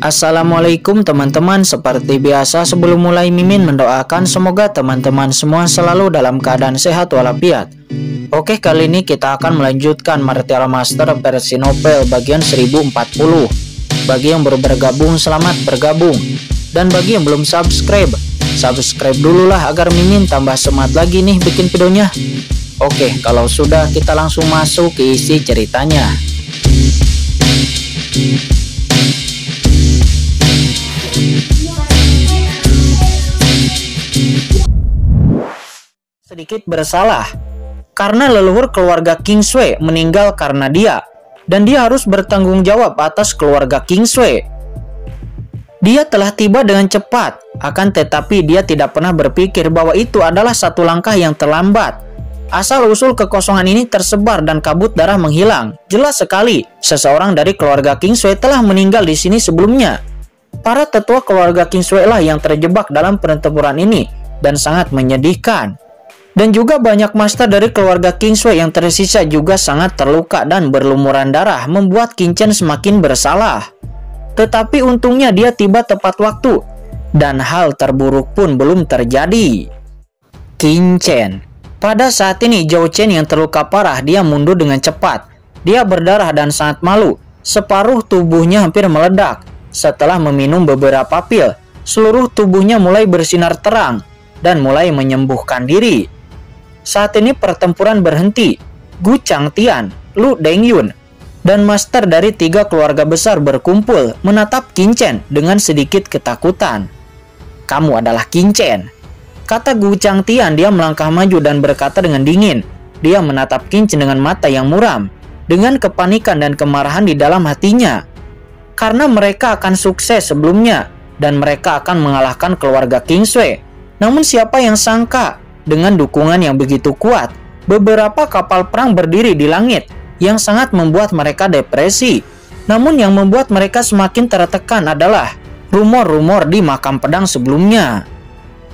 Assalamualaikum teman-teman. Seperti biasa sebelum mulai Mimin mendoakan semoga teman-teman semua selalu dalam keadaan sehat walafiat. Oke, kali ini kita akan melanjutkan Martial Master versi novel bagian 1040. Bagi yang baru bergabung, selamat bergabung. Dan bagi yang belum subscribe dulu lah agar Mimin tambah semangat lagi nih bikin videonya. Oke, kalau sudah kita langsung masuk ke isi ceritanya. Sedikit bersalah karena leluhur keluarga King Sui meninggal karena dia, dan dia harus bertanggung jawab atas keluarga King Sui. Dia telah tiba dengan cepat, akan tetapi dia tidak pernah berpikir bahwa itu adalah satu langkah yang terlambat. Asal-usul kekosongan ini tersebar dan kabut darah menghilang. Jelas sekali, seseorang dari keluarga King Sui telah meninggal di sini sebelumnya. Para tetua keluarga King Sui lah yang terjebak dalam pertempuran ini, dan sangat menyedihkan. Dan juga banyak master dari keluarga King Sui yang tersisa juga sangat terluka dan berlumuran darah, membuat Qin Chen semakin bersalah. Tetapi untungnya dia tiba tepat waktu, dan hal terburuk pun belum terjadi. Qin Chen. Pada saat ini Zhao Chen yang terluka parah, dia mundur dengan cepat. Dia berdarah dan sangat malu. Separuh tubuhnya hampir meledak. Setelah meminum beberapa pil, seluruh tubuhnya mulai bersinar terang dan mulai menyembuhkan diri. Saat ini pertempuran berhenti. Gu Changtian, Lu Dengyun, dan master dari 3 keluarga besar berkumpul menatap Qin Chen dengan sedikit ketakutan. "Kamu adalah Qin Chen," kata Gu Changtian. Dia melangkah maju dan berkata dengan dingin. Dia menatap Qin Chen dengan mata yang muram, dengan kepanikan dan kemarahan di dalam hatinya. Karena mereka akan sukses sebelumnya, dan mereka akan mengalahkan keluarga King Sui. Namun siapa yang sangka, dengan dukungan yang begitu kuat, beberapa kapal perang berdiri di langit yang sangat membuat mereka depresi. Namun yang membuat mereka semakin tertekan adalah rumor-rumor di makam pedang sebelumnya.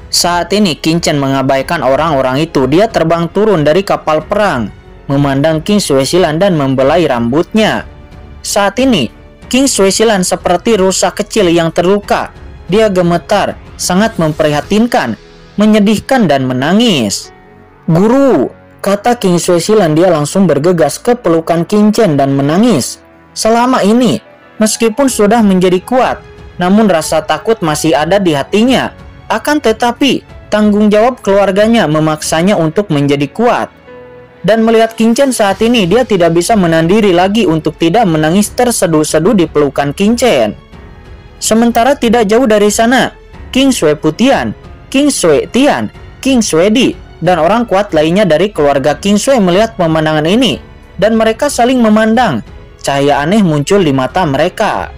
Saat ini Qin Chen mengabaikan orang-orang itu. Dia terbang turun dari kapal perang, memandang King Sui-Silan dan membelai rambutnya. Saat ini King Sui-Silan seperti rusa kecil yang terluka. Dia gemetar, sangat memprihatinkan, menyedihkan dan menangis. "Guru," kata King Sui-Silan. Dia langsung bergegas ke pelukan Qin Chen dan menangis. Selama ini, meskipun sudah menjadi kuat, namun rasa takut masih ada di hatinya. Akan tetapi, tanggung jawab keluarganya memaksanya untuk menjadi kuat. Dan melihat Qin Chen saat ini, dia tidak bisa menahan diri lagi untuk tidak menangis terseduh-seduh di pelukan Qin Chen. Sementara tidak jauh dari sana, King Sui Putian, King Sui Tian, King Sui Di, dan orang kuat lainnya dari keluarga King Sui melihat pemandangan ini, dan mereka saling memandang. Cahaya aneh muncul di mata mereka.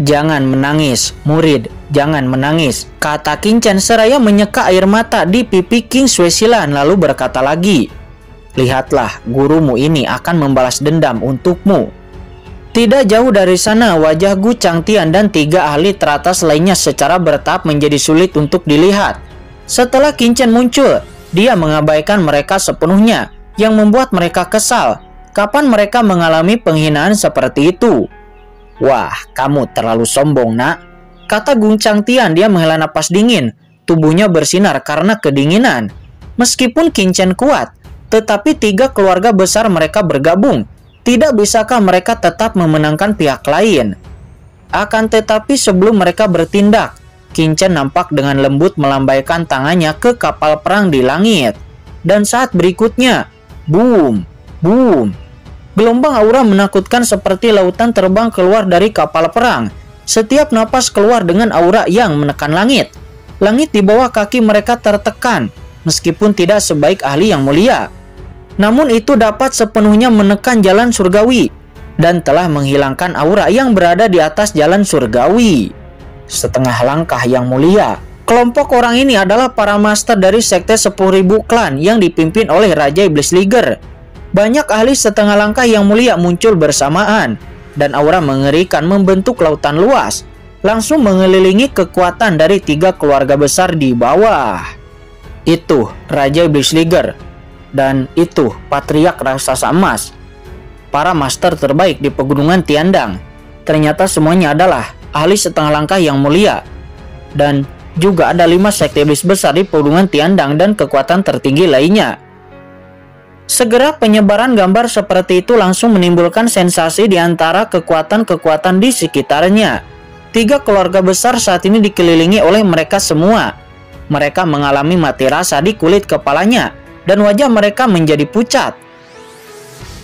"Jangan menangis, murid, jangan menangis," kata Qin Chen seraya menyeka air mata di pipi King Sui-Silan, lalu berkata lagi, "Lihatlah, gurumu ini akan membalas dendam untukmu." Tidak jauh dari sana, wajah Gu Changtian dan 3 ahli teratas lainnya secara bertahap menjadi sulit untuk dilihat. Setelah Qin Chen muncul, dia mengabaikan mereka sepenuhnya, yang membuat mereka kesal. Kapan mereka mengalami penghinaan seperti itu? "Wah, kamu terlalu sombong, nak," kata Gu Changtian. Dia menghela napas dingin, tubuhnya bersinar karena kedinginan. Meskipun Qin Chen kuat, tetapi 3 keluarga besar mereka bergabung. Tidak bisakah mereka tetap memenangkan pihak lain? Akan tetapi sebelum mereka bertindak, Qin Chen nampak dengan lembut melambaikan tangannya ke kapal perang di langit. Dan saat berikutnya, boom, boom. Gelombang aura menakutkan seperti lautan terbang keluar dari kapal perang. Setiap napas keluar dengan aura yang menekan langit. Langit di bawah kaki mereka tertekan, meskipun tidak sebaik ahli yang mulia. Namun itu dapat sepenuhnya menekan jalan surgawi dan telah menghilangkan aura yang berada di atas jalan surgawi. Setengah langkah yang mulia. Kelompok orang ini adalah para master dari sekte 10.000 klan yang dipimpin oleh Raja Iblis Liger. Banyak ahli setengah langkah yang mulia muncul bersamaan, dan aura mengerikan membentuk lautan luas, langsung mengelilingi kekuatan dari 3 keluarga besar di bawah. Itu Raja Iblis Liger. Dan itu patriark raksasa emas, para master terbaik di pegunungan Tiandang. Ternyata semuanya adalah ahli setengah langkah yang mulia. Dan juga ada 5 sekte iblis besar di pegunungan Tiandang dan kekuatan tertinggi lainnya. Segera penyebaran gambar seperti itu langsung menimbulkan sensasi di antara kekuatan-kekuatan di sekitarnya. 3 keluarga besar saat ini dikelilingi oleh mereka semua. Mereka mengalami mati rasa di kulit kepalanya dan wajah mereka menjadi pucat.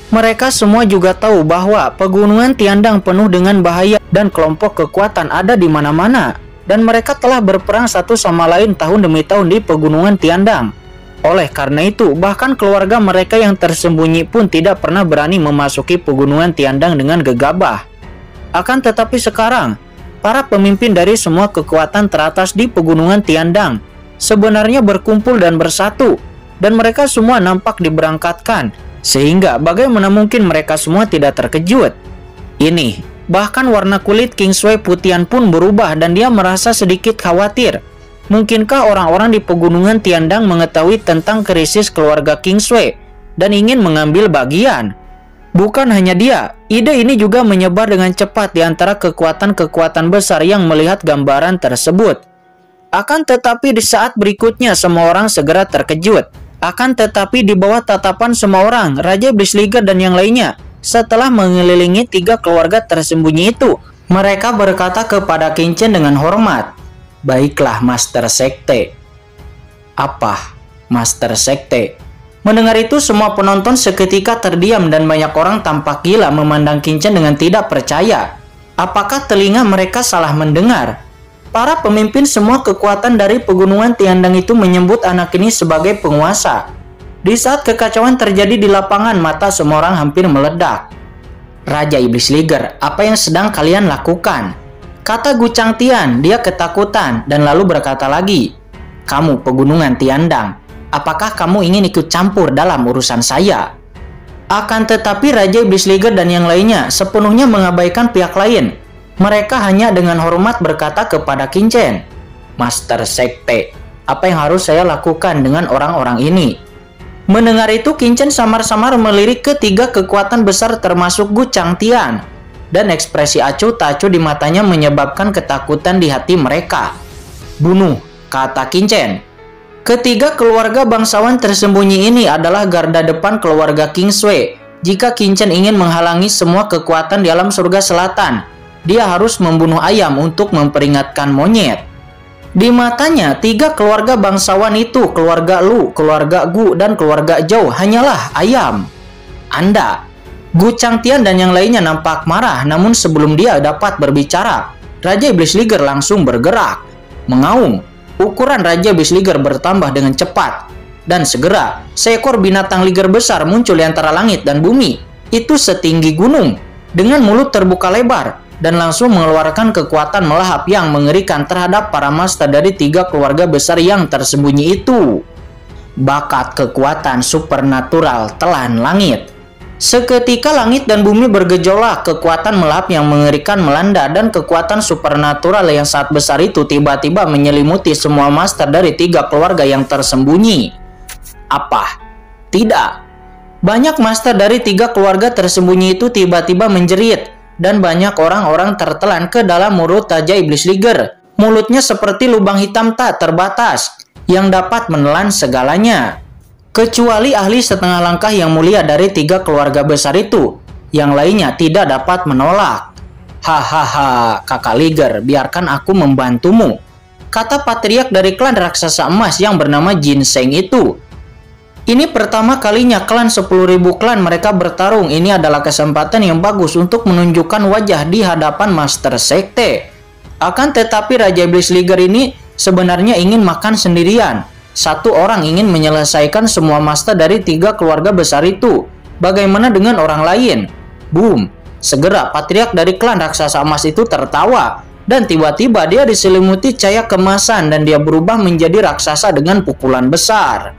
Mereka semua juga tahu bahwa pegunungan Tiandang penuh dengan bahaya dan kelompok kekuatan ada di mana-mana. Dan mereka telah berperang satu sama lain tahun demi tahun di pegunungan Tiandang. Oleh karena itu, bahkan keluarga mereka yang tersembunyi pun tidak pernah berani memasuki pegunungan Tiandang dengan gegabah. Akan tetapi sekarang, para pemimpin dari semua kekuatan teratas di pegunungan Tiandang sebenarnya berkumpul dan bersatu, dan mereka semua nampak diberangkatkan, sehingga bagaimana mungkin mereka semua tidak terkejut. Ini, bahkan warna kulit King Sui Putian pun berubah dan dia merasa sedikit khawatir. Mungkinkah orang-orang di pegunungan Tiandang mengetahui tentang krisis keluarga King Sui dan ingin mengambil bagian? Bukan hanya dia, ide ini juga menyebar dengan cepat di antara kekuatan-kekuatan besar yang melihat gambaran tersebut. Akan tetapi di saat berikutnya semua orang segera terkejut. Akan tetapi di bawah tatapan semua orang, Raja Iblis Liger dan yang lainnya, setelah mengelilingi 3 keluarga tersembunyi itu, mereka berkata kepada King Chen dengan hormat, "Baiklah, Master Sekte." "Apa, Master Sekte?" Mendengar itu semua penonton seketika terdiam dan banyak orang tampak gila memandang King Chen dengan tidak percaya. Apakah telinga mereka salah mendengar? Para pemimpin semua kekuatan dari pegunungan Tiandang itu menyebut anak ini sebagai penguasa. Di saat kekacauan terjadi di lapangan, mata semua orang hampir meledak. "Raja Iblis Liger, apa yang sedang kalian lakukan?" kata Gu Changtian. Dia ketakutan dan lalu berkata lagi, "Kamu pegunungan Tiandang, apakah kamu ingin ikut campur dalam urusan saya?" Akan tetapi Raja Iblis Liger dan yang lainnya sepenuhnya mengabaikan pihak lain. Mereka hanya dengan hormat berkata kepada King Chen, "Master Sekte, apa yang harus saya lakukan dengan orang-orang ini?" Mendengar itu, King Chen samar-samar melirik ke 3 kekuatan besar termasuk Gu Changtian. Dan ekspresi acuh tak acuh di matanya menyebabkan ketakutan di hati mereka. "Bunuh," kata King Chen. Ketiga keluarga bangsawan tersembunyi ini adalah garda depan keluarga King Sui. Jika King Chen ingin menghalangi semua kekuatan di alam surga selatan, dia harus membunuh ayam untuk memperingatkan monyet. Di matanya, 3 keluarga bangsawan itu, keluarga Lu, keluarga Gu, dan keluarga Zhou hanyalah ayam. Anda, Gu Changtian dan yang lainnya nampak marah, namun sebelum dia dapat berbicara, Raja Iblis Liger langsung bergerak. Mengaum, ukuran Raja Iblis Liger bertambah dengan cepat. Dan segera, seekor binatang liger besar muncul di antara langit dan bumi. Itu setinggi gunung, dengan mulut terbuka lebar, dan langsung mengeluarkan kekuatan melahap yang mengerikan terhadap para master dari 3 keluarga besar yang tersembunyi itu. Bakat kekuatan supernatural telan langit. Seketika langit dan bumi bergejolak, kekuatan melahap yang mengerikan melanda dan kekuatan supernatural yang sangat besar itu tiba-tiba menyelimuti semua master dari 3 keluarga yang tersembunyi. Apa? Tidak. Banyak master dari 3 keluarga tersembunyi itu tiba-tiba menjerit. Dan banyak orang-orang tertelan ke dalam mulut Raja Iblis Liger. Mulutnya seperti lubang hitam tak terbatas yang dapat menelan segalanya. Kecuali ahli setengah langkah yang mulia dari 3 keluarga besar itu. Yang lainnya tidak dapat menolak. "Hahaha, kakak Liger, biarkan aku membantumu," kata patriark dari klan raksasa emas yang bernama Ginseng itu. Ini pertama kalinya klan 10.000 klan mereka bertarung. Ini adalah kesempatan yang bagus untuk menunjukkan wajah di hadapan Master Sekte. Akan tetapi Raja Iblis Liger ini sebenarnya ingin makan sendirian. Satu orang ingin menyelesaikan semua master dari 3 keluarga besar itu. Bagaimana dengan orang lain? Boom! Segera patriark dari klan raksasa emas itu tertawa. Dan tiba-tiba dia diselimuti cahaya kemasan dan dia berubah menjadi raksasa dengan pukulan besar.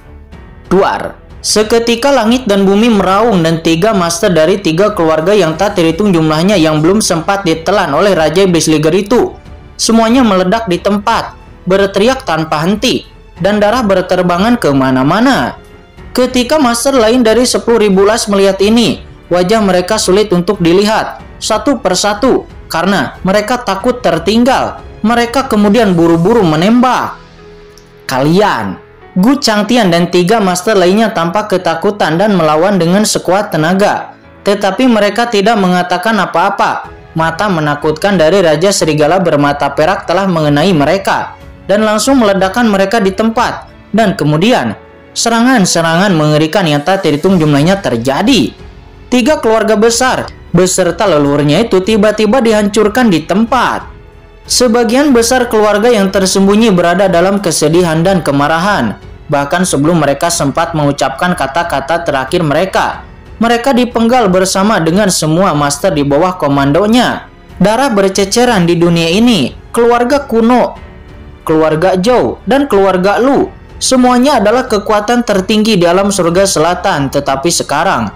Duar. Seketika langit dan bumi meraung dan 3 master dari 3 keluarga yang tak terhitung jumlahnya yang belum sempat ditelan oleh Raja Iblis Liger itu. Semuanya meledak di tempat, berteriak tanpa henti, dan darah berterbangan kemana-mana. Ketika master lain dari 10.000 las melihat ini, wajah mereka sulit untuk dilihat. Satu persatu, karena mereka takut tertinggal. Mereka kemudian buru-buru menembak. Kalian, Gu Changtian dan 3 master lainnya tampak ketakutan dan melawan dengan sekuat tenaga. Tetapi mereka tidak mengatakan apa-apa. Mata menakutkan dari Raja Serigala bermata perak telah mengenai mereka dan langsung meledakkan mereka di tempat. Dan kemudian serangan-serangan mengerikan yang tak terhitung jumlahnya terjadi. 3 keluarga besar beserta leluhurnya itu tiba-tiba dihancurkan di tempat. Sebagian besar keluarga yang tersembunyi berada dalam kesedihan dan kemarahan. Bahkan sebelum mereka sempat mengucapkan kata-kata terakhir mereka, mereka dipenggal bersama dengan semua master di bawah komandonya. Darah berceceran di dunia ini. Keluarga kuno, keluarga Zhou, dan keluarga Lu, semuanya adalah kekuatan tertinggi di alam surga selatan. Tetapi sekarang,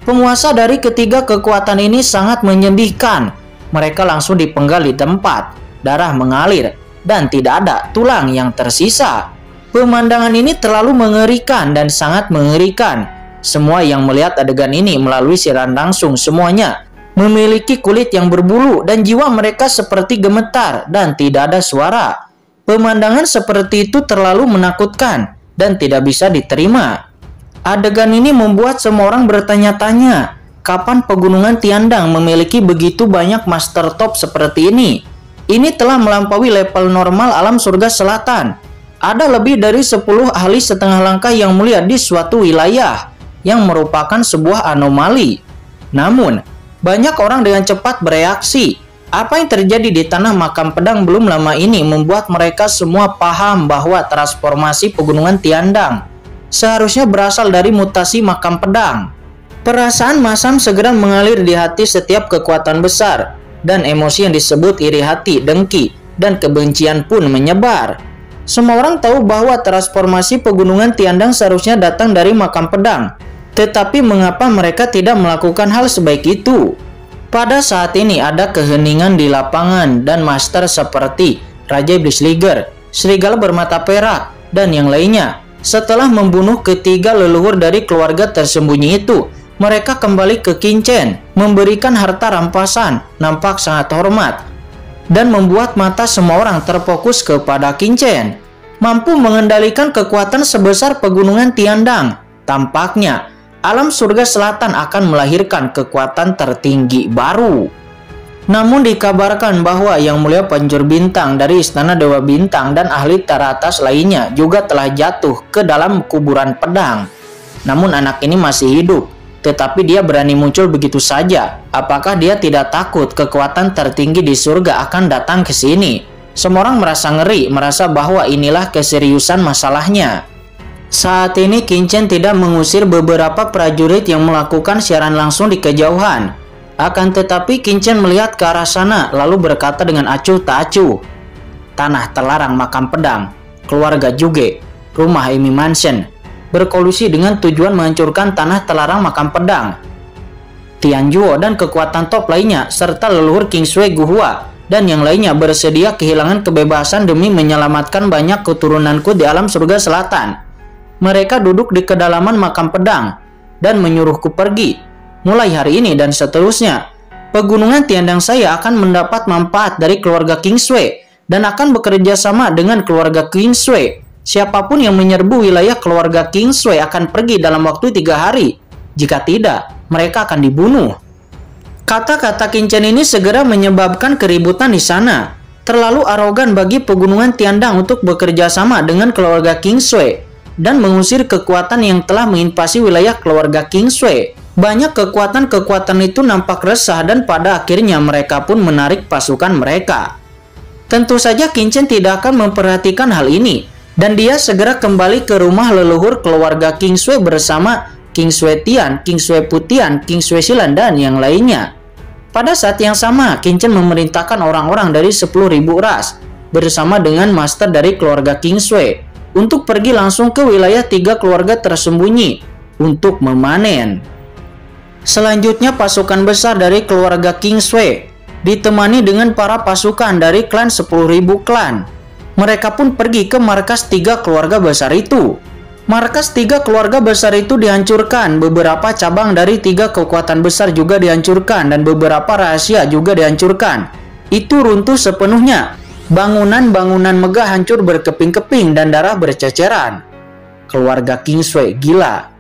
penguasa dari ketiga kekuatan ini sangat menyedihkan. Mereka langsung dipenggal di tempat. Darah mengalir dan tidak ada tulang yang tersisa. Pemandangan ini terlalu mengerikan dan sangat mengerikan. Semua yang melihat adegan ini melalui siaran langsung semuanya memiliki kulit yang berbulu dan jiwa mereka seperti gemetar dan tidak ada suara. Pemandangan seperti itu terlalu menakutkan dan tidak bisa diterima. Adegan ini membuat semua orang bertanya-tanya, kapan pegunungan Tiandang memiliki begitu banyak master top seperti ini? Ini telah melampaui level normal alam surga selatan. Ada lebih dari 10 ahli setengah langkah yang mulia di suatu wilayah, yang merupakan sebuah anomali. Namun, banyak orang dengan cepat bereaksi. Apa yang terjadi di tanah makam pedang belum lama ini membuat mereka semua paham bahwa transformasi pegunungan Tiandang seharusnya berasal dari mutasi makam pedang. Perasaan masam segera mengalir di hati setiap kekuatan besar, dan emosi yang disebut iri hati, dengki, dan kebencian pun menyebar. Semua orang tahu bahwa transformasi pegunungan Tiandang seharusnya datang dari makam pedang. Tetapi mengapa mereka tidak melakukan hal sebaik itu? Pada saat ini ada keheningan di lapangan dan master seperti Raja Iblis Liger, Serigala Bermata Perak, dan yang lainnya. Setelah membunuh ketiga leluhur dari keluarga tersembunyi itu, mereka kembali ke Qingchen, memberikan harta rampasan, nampak sangat hormat, dan membuat mata semua orang terfokus kepada Qingchen. Mampu mengendalikan kekuatan sebesar pegunungan Tiandang. Tampaknya, alam surga selatan akan melahirkan kekuatan tertinggi baru. Namun dikabarkan bahwa Yang Mulia Penjuru Bintang dari Istana Dewa Bintang dan ahli teratas lainnya juga telah jatuh ke dalam kuburan pedang. Namun anak ini masih hidup, tetapi dia berani muncul begitu saja. Apakah dia tidak takut kekuatan tertinggi di surga akan datang ke sini? Semua orang merasa ngeri, merasa bahwa inilah keseriusan masalahnya. Saat ini Qingchen tidak mengusir beberapa prajurit yang melakukan siaran langsung di kejauhan. Akan tetapi Qingchen melihat ke arah sana lalu berkata dengan acuh tak acuh, "Tanah terlarang makam pedang, keluarga Juge, rumah Amy Mansion, berkolusi dengan tujuan menghancurkan tanah terlarang makam pedang. Tianjuo dan kekuatan top lainnya serta leluhur King Sui Guhua dan yang lainnya bersedia kehilangan kebebasan demi menyelamatkan banyak keturunanku di alam surga selatan. Mereka duduk di kedalaman makam pedang dan menyuruhku pergi. Mulai hari ini dan seterusnya, pegunungan Tiandang saya akan mendapat manfaat dari keluarga King Sui dan akan bekerja sama dengan keluarga King Sui. Siapapun yang menyerbu wilayah keluarga King Sui akan pergi dalam waktu 3 hari. Jika tidak, mereka akan dibunuh." Kata-kata Qingchen ini segera menyebabkan keributan di sana. Terlalu arogan bagi pegunungan Tiandang untuk bekerja sama dengan keluarga King Sui dan mengusir kekuatan yang telah menginvasi wilayah keluarga King Sui. Banyak kekuatan-kekuatan itu nampak resah dan pada akhirnya mereka pun menarik pasukan mereka. Tentu saja Qingchen tidak akan memperhatikan hal ini dan dia segera kembali ke rumah leluhur keluarga King Sui bersama King Sui Tian, King Sui Putian, King Sui Silan, dan yang lainnya. Pada saat yang sama, Qingchen memerintahkan orang-orang dari 10.000 ras bersama dengan master dari keluarga King Sui untuk pergi langsung ke wilayah 3 keluarga tersembunyi untuk memanen. Selanjutnya pasukan besar dari keluarga King Sui ditemani dengan para pasukan dari klan 10.000 klan. Mereka pun pergi ke markas 3 keluarga besar itu. Markas 3 keluarga besar itu dihancurkan, beberapa cabang dari 3 kekuatan besar juga dihancurkan, dan beberapa rahasia juga dihancurkan. itu runtuh sepenuhnya. Bangunan-bangunan megah hancur berkeping-keping dan darah berceceran. Keluarga Kingsway gila.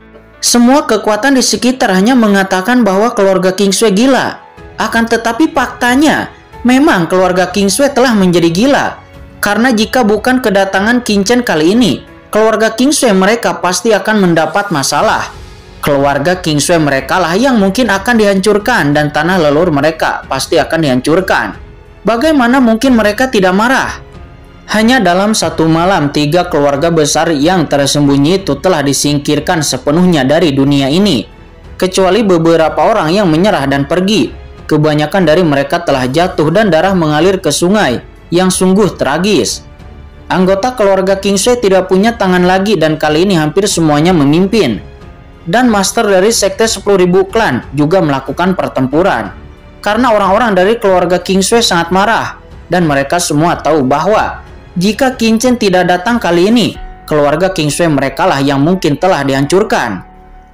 Semua kekuatan di sekitar hanya mengatakan bahwa keluarga Kingsway gila. Akan tetapi faktanya, memang keluarga Kingsway telah menjadi gila. Karena jika bukan kedatangan Qingchen kali ini, keluarga Kingsway mereka pasti akan mendapat masalah. Keluarga Kingsway mereka lah yang mungkin akan dihancurkan dan tanah leluhur mereka pasti akan dihancurkan. Bagaimana mungkin mereka tidak marah? Hanya dalam satu malam, 3 keluarga besar yang tersembunyi itu telah disingkirkan sepenuhnya dari dunia ini. Kecuali beberapa orang yang menyerah dan pergi. Kebanyakan dari mereka telah jatuh dan darah mengalir ke sungai yang sungguh tragis. Anggota keluarga Kingsway tidak punya tangan lagi dan kali ini hampir semuanya memimpin. Dan master dari sekte 10.000 klan juga melakukan pertempuran. Karena orang-orang dari keluarga Kingsway sangat marah dan mereka semua tahu bahwa jika Qingchen tidak datang kali ini, keluarga Kingsway mereka lah yang mungkin telah dihancurkan.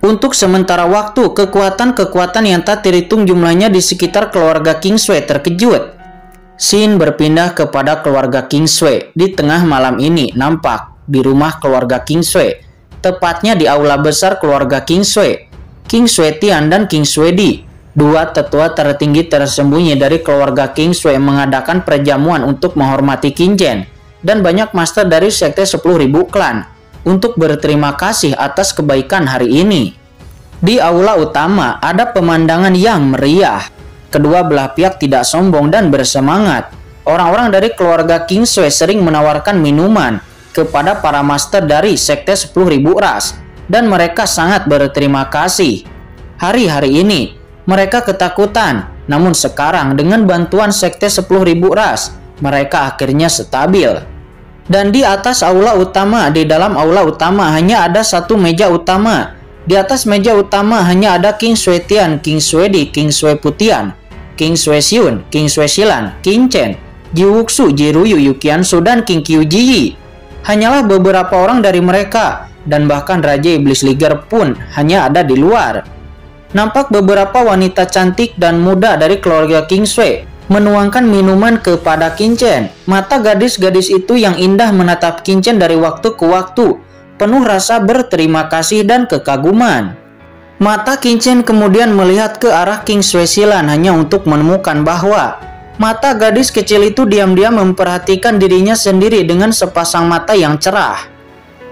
Untuk sementara waktu, kekuatan-kekuatan yang tak terhitung jumlahnya di sekitar keluarga Kingsway terkejut. Scene berpindah kepada keluarga Kingsway. Di tengah malam ini nampak di rumah keluarga Kingsway, tepatnya di aula besar keluarga Kingsway. King Shuetian dan King Shuedi, 2 tetua tertinggi tersembunyi dari keluarga Kingsway, mengadakan perjamuan untuk menghormati Qingchen dan banyak master dari sekte 10.000 klan untuk berterima kasih atas kebaikan hari ini. Di aula utama ada pemandangan yang meriah. Kedua belah pihak tidak sombong dan bersemangat. Orang-orang dari keluarga Kingsway sering menawarkan minuman kepada para master dari sekte 10.000 ras dan mereka sangat berterima kasih. Hari-hari ini mereka ketakutan, namun sekarang dengan bantuan sekte 10.000 ras mereka akhirnya stabil. Dan di atas aula utama, di dalam aula utama hanya ada satu meja utama. Di atas meja utama hanya ada King Shuetian, King Shuedi, King Shueputian, King Shuexiun, King Shuexilan, Qingchen, Jiwuxu, Jiruyu, Yuqiansu, dan King Qiujiyi. Hanyalah beberapa orang dari mereka, dan bahkan Raja Iblis Liger pun hanya ada di luar. Nampak beberapa wanita cantik dan muda dari keluarga Kingsway menuangkan minuman kepada Qingchen. Mata gadis-gadis itu yang indah menatap Qingchen dari waktu ke waktu, penuh rasa berterima kasih dan kekaguman. Mata Qingchen kemudian melihat ke arah King Shuexilan hanya untuk menemukan bahwa mata gadis kecil itu diam-diam memperhatikan dirinya sendiri dengan sepasang mata yang cerah.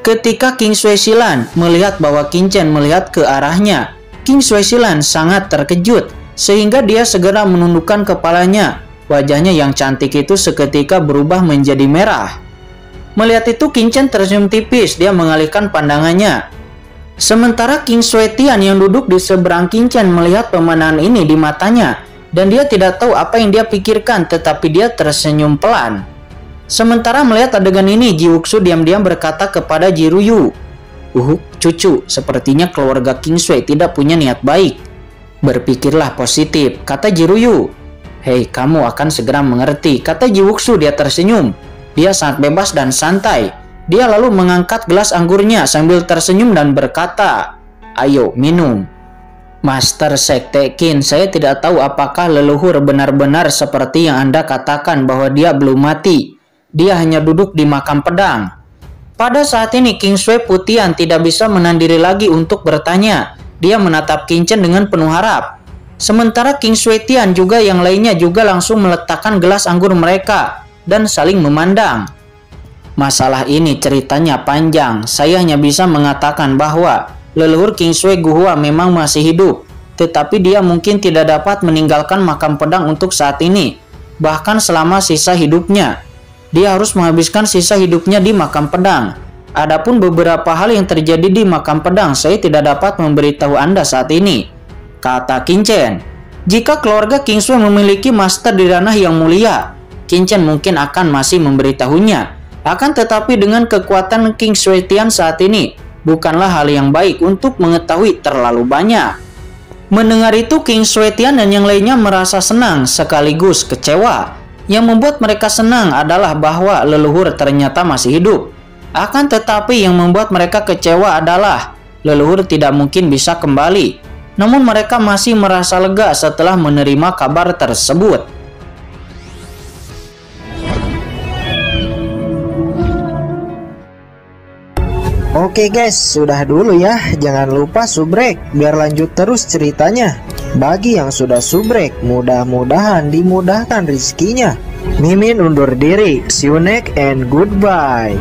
Ketika King Shuexilan melihat bahwa Qingchen melihat ke arahnya, King Shuexilan sangat terkejut sehingga dia segera menundukkan kepalanya. Wajahnya yang cantik itu seketika berubah menjadi merah. Melihat itu Qingchen tersenyum tipis, dia mengalihkan pandangannya. Sementara King Shuetian yang duduk di seberang Qingchen melihat pemandangan ini di matanya dan dia tidak tahu apa yang dia pikirkan, tetapi dia tersenyum pelan. Sementara melihat adegan ini, Jiwuxu diam-diam berkata kepada Jiruyu, cucu, sepertinya keluarga Kingsway tidak punya niat baik. Berpikirlah positif, kata Jiruyu. Hei, kamu akan segera mengerti, kata Jiwuxu. Dia tersenyum. Dia sangat bebas dan santai. Dia lalu mengangkat gelas anggurnya sambil tersenyum dan berkata, ayo minum. Master Sekte Qin, saya tidak tahu apakah leluhur benar-benar seperti yang Anda katakan bahwa dia belum mati. Dia hanya duduk di makam pedang. Pada saat ini King Shueputian tidak bisa menahan diri lagi untuk bertanya. Dia menatap Qingchen dengan penuh harap. Sementara King Shuetian juga yang lainnya juga langsung meletakkan gelas anggur mereka dan saling memandang. Masalah ini ceritanya panjang. Saya hanya bisa mengatakan bahwa leluhur King Shui Guhua memang masih hidup, tetapi dia mungkin tidak dapat meninggalkan makam pedang untuk saat ini. Bahkan selama sisa hidupnya, dia harus menghabiskan sisa hidupnya di makam pedang. Adapun beberapa hal yang terjadi di makam pedang, saya tidak dapat memberitahu Anda saat ini, kata Qingchen. Jika keluarga King Shui memiliki master di ranah yang mulia, Qingchen mungkin akan masih memberitahunya. Akan tetapi dengan kekuatan King Shuetian saat ini, bukanlah hal yang baik untuk mengetahui terlalu banyak. Mendengar itu, King Shuetian dan yang lainnya merasa senang sekaligus kecewa. Yang membuat mereka senang adalah bahwa leluhur ternyata masih hidup. Akan tetapi yang membuat mereka kecewa adalah leluhur tidak mungkin bisa kembali. Namun mereka masih merasa lega setelah menerima kabar tersebut. Oke guys, sudah dulu ya. Jangan lupa subrek biar lanjut terus ceritanya. Bagi yang sudah subrek, mudah-mudahan dimudahkan rezekinya. Mimin undur diri. See you next and goodbye.